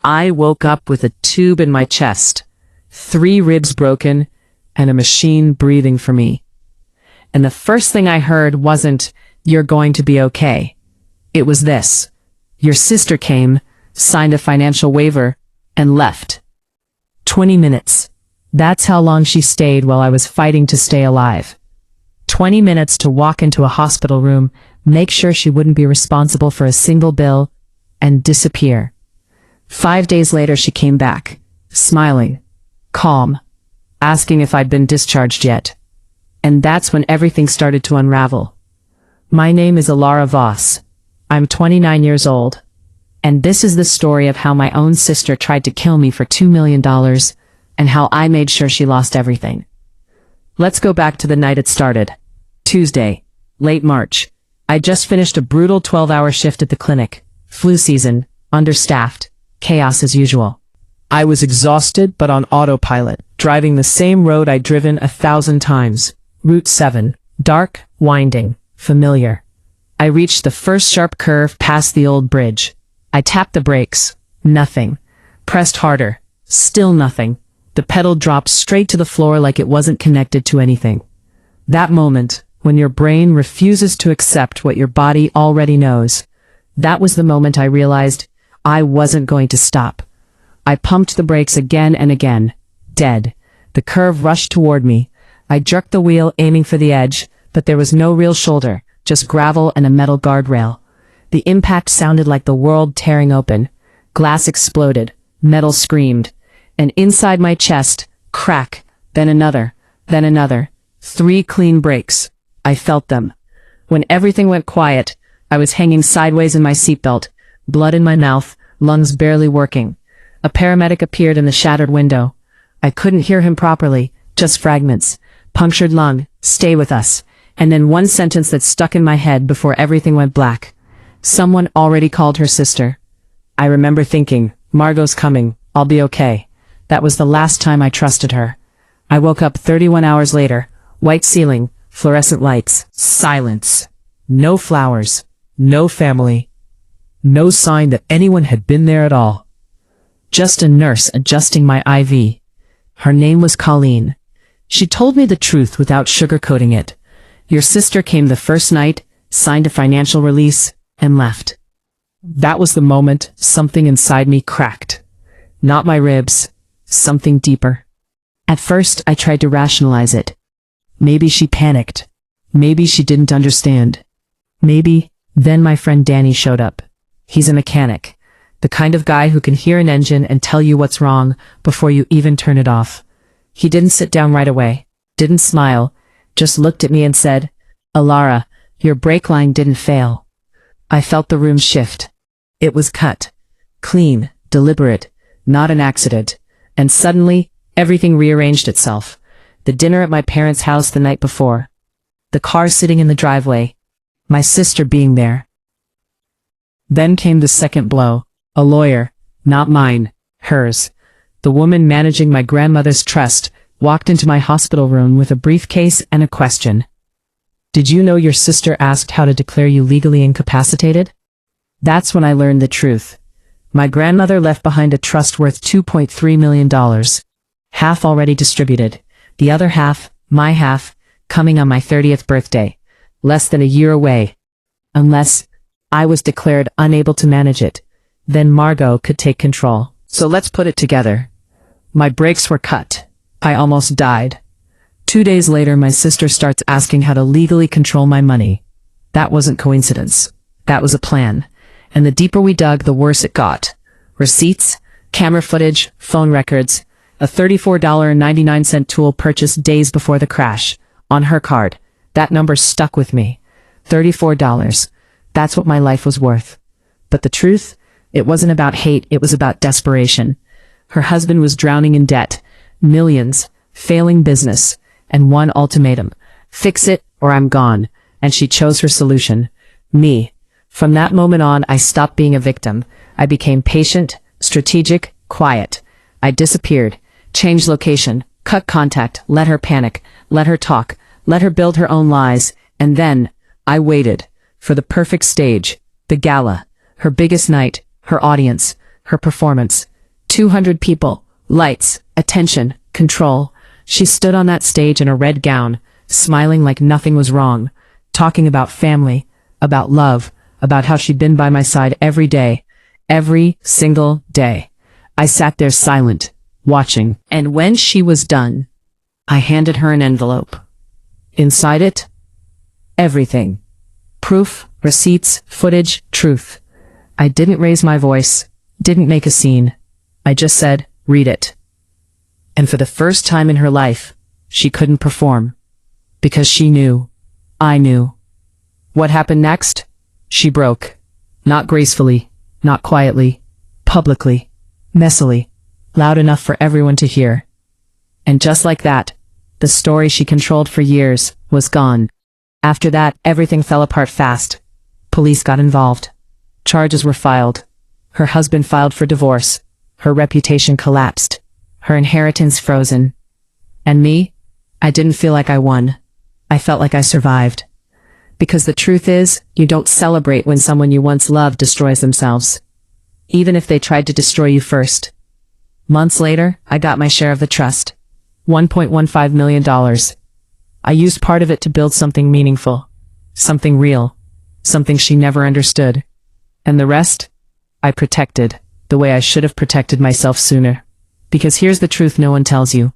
I woke up with a tube in my chest, 3 ribs broken, and a machine breathing for me. And the first thing I heard wasn't, "You're going to be okay." It was this: "Your sister came, signed a financial waiver, and left." 20 minutes. That's how long she stayed while I was fighting to stay alive. 20 minutes to walk into a hospital room, make sure she wouldn't be responsible for a single bill, and disappear. 5 days later she came back, smiling, calm, asking if I'd been discharged yet. And that's when everything started to unravel. My name is Alara Voss. I'm 29 years old. And this is the story of how my own sister tried to kill me for $2 million, and how I made sure she lost everything. Let's go back to the night it started. Tuesday, late March. I just finished a brutal 12-hour shift at the clinic. Flu season, understaffed, chaos as usual. I was exhausted but on autopilot, driving the same road I'd driven 1,000 times. Route 7, dark, winding, familiar. I reached the first sharp curve past the old bridge. I tapped the brakes. Nothing. Pressed harder. Still nothing. The pedal dropped straight to the floor like it wasn't connected to anything. That moment, when your brain refuses to accept what your body already knows, that was the moment I realized I wasn't going to stop. I pumped the brakes again and again. Dead. The curve rushed toward me. I jerked the wheel, aiming for the edge, but there was no real shoulder, just gravel and a metal guardrail. The impact sounded like the world tearing open. Glass exploded. Metal screamed. And inside my chest, crack, then another, then another. 3 clean breaks. I felt them. When everything went quiet, I was hanging sideways in my seatbelt, blood in my mouth, lungs barely working. A paramedic appeared in the shattered window. I couldn't hear him properly, just fragments. Punctured lung, stay with us. And then one sentence that stuck in my head before everything went black. Someone already called her sister. I remember thinking, Margot's coming, I'll be okay. That was the last time I trusted her. I woke up 31 hours later, white ceiling, fluorescent lights, silence. No flowers, no family, no sign that anyone had been there at all. Just a nurse adjusting my IV. Her name was Colleen. She told me the truth without sugarcoating it. Your sister came the first night, signed a financial release, and left. That was the moment something inside me cracked. Not my ribs, something deeper. At first, I tried to rationalize it. Maybe she panicked. Maybe she didn't understand. Maybe. Then my friend Danny showed up. He's a mechanic. The kind of guy who can hear an engine and tell you what's wrong before you even turn it off. He didn't sit down right away, didn't smile, just looked at me and said, Alara, your brake line didn't fail. I felt the room shift. It was cut. Clean, deliberate, not an accident. And suddenly, everything rearranged itself. The dinner at my parents' house the night before. The car sitting in the driveway. My sister being there. Then came the second blow. A lawyer, not mine, hers. The woman managing my grandmother's trust walked into my hospital room with a briefcase and a question. Did you know your sister asked how to declare you legally incapacitated? That's when I learned the truth. My grandmother left behind a trust worth $2.3 million. Half already distributed. The other half, my half, coming on my 30th birthday. Less than a year away. Unless I was declared unable to manage it. Then Margot could take control. So let's put it together. My brakes were cut. I almost died. 2 days later, my sister starts asking how to legally control my money. That wasn't coincidence. That was a plan. And the deeper we dug, the worse it got. Receipts, camera footage, phone records, a $34.99 tool purchased days before the crash, on her card. That number stuck with me. $34. That's what my life was worth. But the truth? It wasn't about hate, it was about desperation. Her husband was drowning in debt, millions, failing business, and one ultimatum. Fix it, or I'm gone. And she chose her solution. Me. From that moment on, I stopped being a victim. I became patient, strategic, quiet. I disappeared, changed location, cut contact, let her panic, let her talk, let her build her own lies, and then, I waited. For the perfect stage, the gala, her biggest night, her audience, her performance. 200 people, lights, attention, control. She stood on that stage in a red gown, smiling like nothing was wrong, talking about family, about love, about how she'd been by my side every day, every single day. I sat there silent, watching, and when she was done, I handed her an envelope. Inside it, everything. Proof, receipts, footage, truth. I didn't raise my voice, didn't make a scene. I just said, read it. And for the first time in her life, she couldn't perform. Because she knew. I knew. What happened next? She broke. Not gracefully, not quietly, publicly, messily, loud enough for everyone to hear. And just like that, the story she controlled for years was gone. After that, everything fell apart fast. Police got involved. Charges were filed. Her husband filed for divorce. Her reputation collapsed. Her inheritance frozen. And me? I didn't feel like I won. I felt like I survived. Because the truth is, you don't celebrate when someone you once loved destroys themselves. Even if they tried to destroy you first. Months later, I got my share of the trust. $1.15 million. I used part of it to build something meaningful. Something real. Something she never understood. And the rest? I protected, the way I should have protected myself sooner. Because here's the truth no one tells you.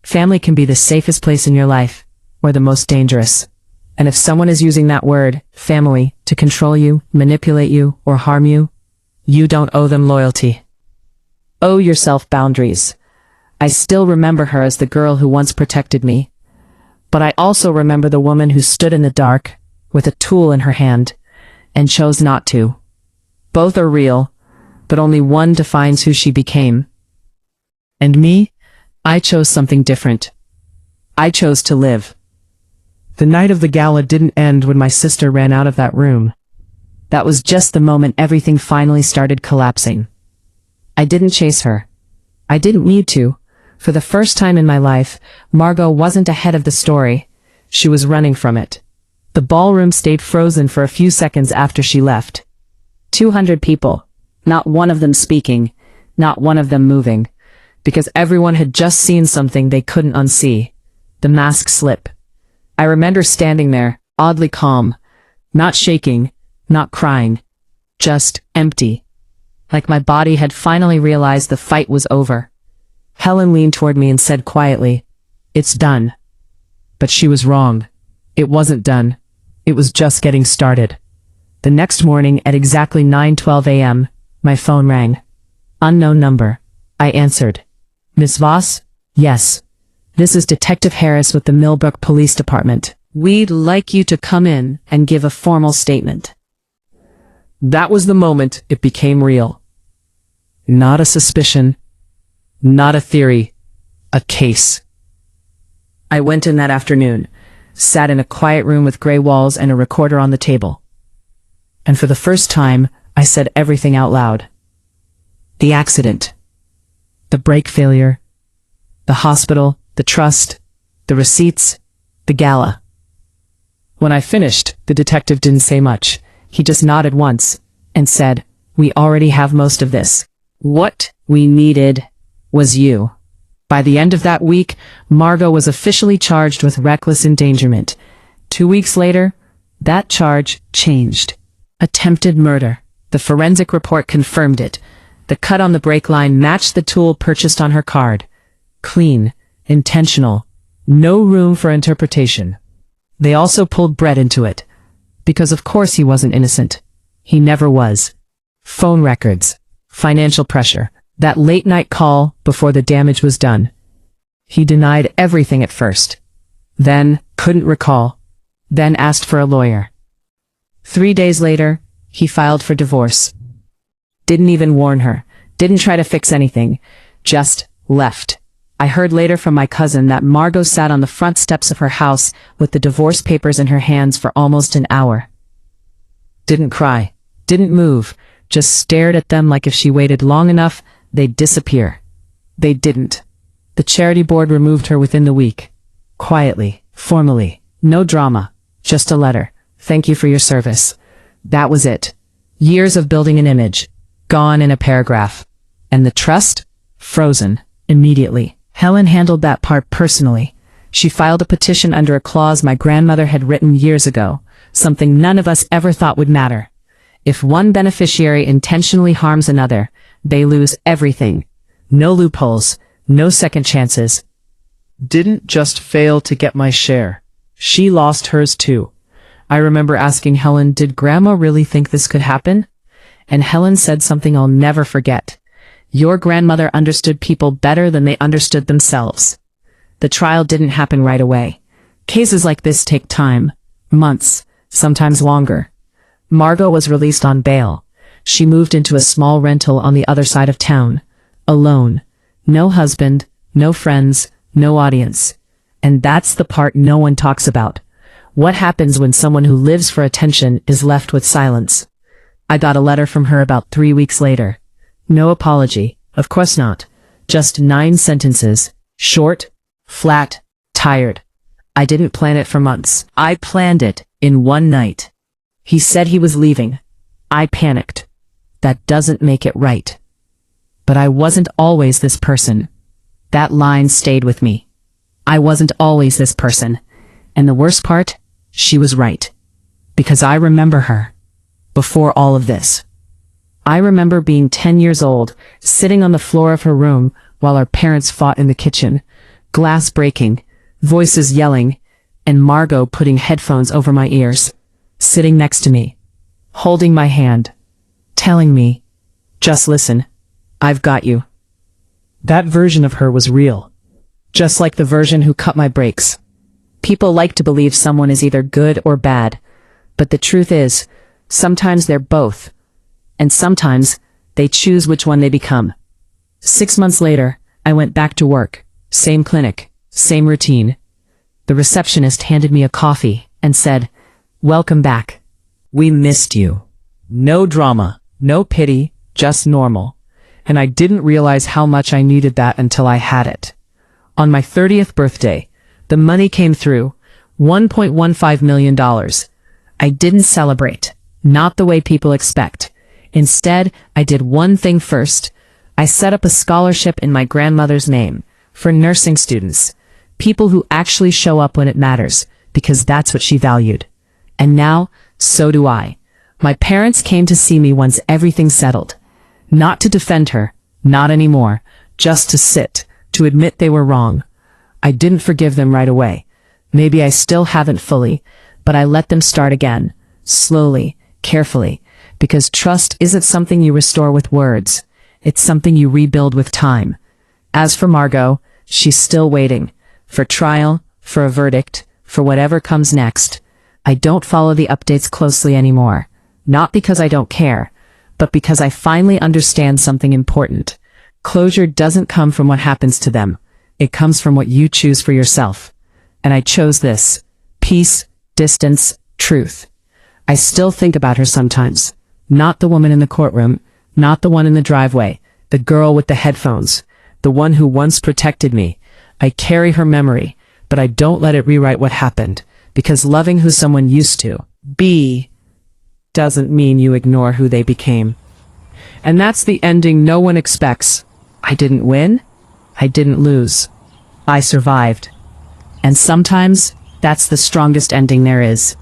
Family can be the safest place in your life, or the most dangerous. And if someone is using that word, family, to control you, manipulate you, or harm you, you don't owe them loyalty. Owe yourself boundaries. I still remember her as the girl who once protected me. But I also remember the woman who stood in the dark, with a tool in her hand, and chose not to. Both are real, but only one defines who she became. And me? I chose something different. I chose to live. The night of the gala didn't end when my sister ran out of that room. That was just the moment everything finally started collapsing. I didn't chase her. I didn't need to. For the first time in my life, Margot wasn't ahead of the story. She was running from it. The ballroom stayed frozen for a few seconds after she left. 200 people. Not one of them speaking. Not one of them moving. Because everyone had just seen something they couldn't unsee. The mask slip. I remember standing there, oddly calm. Not shaking. Not crying. Just empty. Like my body had finally realized the fight was over. Helen leaned toward me and said quietly, "It's done." But she was wrong. It wasn't done. It was just getting started. The next morning at exactly 9:12 a.m., my phone rang. Unknown number. I answered. "Miss Voss?" "Yes. This is Detective Harris with the Millbrook Police Department. We'd like you to come in and give a formal statement." That was the moment it became real. Not a suspicion. Not a theory. A case. I went in that afternoon, sat in a quiet room with gray walls and a recorder on the table. And for the first time, I said everything out loud. The accident. The brake failure. The hospital. The trust. The receipts. The gala. When I finished, the detective didn't say much. He just nodded once and said, "We already have most of this. What we needed was you." By the end of that week, Margot was officially charged with reckless endangerment. 2 weeks later, that charge changed. Attempted murder. The forensic report confirmed it. The cut on the brake line matched the tool purchased on her card. Clean, intentional, no room for interpretation. They also pulled Brett into it. Because of course he wasn't innocent. He never was. Phone records. Financial pressure. That late-night call before the damage was done. He denied everything at first. Then couldn't recall. Then asked for a lawyer. 3 days later, he filed for divorce. Didn't even warn her. Didn't try to fix anything. Just left. I heard later from my cousin that Margot sat on the front steps of her house with the divorce papers in her hands for almost an hour. Didn't cry. Didn't move. Just stared at them like if she waited long enough, they'd disappear. They didn't. The charity board removed her within the week. Quietly, formally, no drama, just a letter. "Thank you for your service." That was it. Years of building an image, gone in a paragraph. And the trust? frozen, immediately. Helen handled that part personally. She filed a petition under a clause my grandmother had written years ago, something none of us ever thought would matter. If one beneficiary intentionally harms another, they lose everything. No loopholes, no second chances. Didn't just fail to get my share. She lost hers too. I remember asking Helen, did Grandma really think this could happen? And Helen said something I'll never forget. Your grandmother understood people better than they understood themselves. The trial didn't happen right away. Cases like this take time, months, sometimes longer. Margot was released on bail. She moved into a small rental on the other side of town, alone. No husband, no friends, no audience. And that's the part no one talks about. What happens when someone who lives for attention is left with silence? I got a letter from her about 3 weeks later. No apology, of course not. Just 9 sentences. Short, flat, tired. I didn't plan it for months. I planned it in one night. He said he was leaving. I panicked. That doesn't make it right. But I wasn't always this person. That line stayed with me. I wasn't always this person. And the worst part, she was right. Because I remember her. Before all of this. I remember being 10 years old, sitting on the floor of her room while our parents fought in the kitchen, glass breaking, voices yelling, and Margot putting headphones over my ears, sitting next to me, holding my hand, telling me, just listen, I've got you. That version of her was real, just like the version who cut my brakes. People like to believe someone is either good or bad, but the truth is, sometimes they're both. And sometimes, they choose which one they become. 6 months later, I went back to work. Same clinic, same routine. The receptionist handed me a coffee and said, "Welcome back. We missed you." No drama, no pity, just normal. And I didn't realize how much I needed that until I had it. On my 30th birthday, the money came through, $1.15 million. I didn't celebrate, not the way people expect. Instead, I did one thing first. I set up a scholarship in my grandmother's name for nursing students, people who actually show up when it matters, because that's what she valued. And now, so do I. My parents came to see me once everything settled. Not to defend her, not anymore, just to sit, to admit they were wrong. I didn't forgive them right away. Maybe I still haven't fully, but I let them start again, slowly, carefully. Because trust isn't something you restore with words. It's something you rebuild with time. As for Margot, she's still waiting. For trial, for a verdict, for whatever comes next. I don't follow the updates closely anymore. Not because I don't care, but because I finally understand something important. Closure doesn't come from what happens to them. It comes from what you choose for yourself. And I chose this. Peace, distance, truth. I still think about her sometimes. Not the woman in the courtroom, not the one in the driveway, the girl with the headphones, the one who once protected me. I carry her memory, but I don't let it rewrite what happened, because loving who someone used to be doesn't mean you ignore who they became. And that's the ending no one expects. I didn't win. I didn't lose. I survived. And sometimes, that's the strongest ending there is.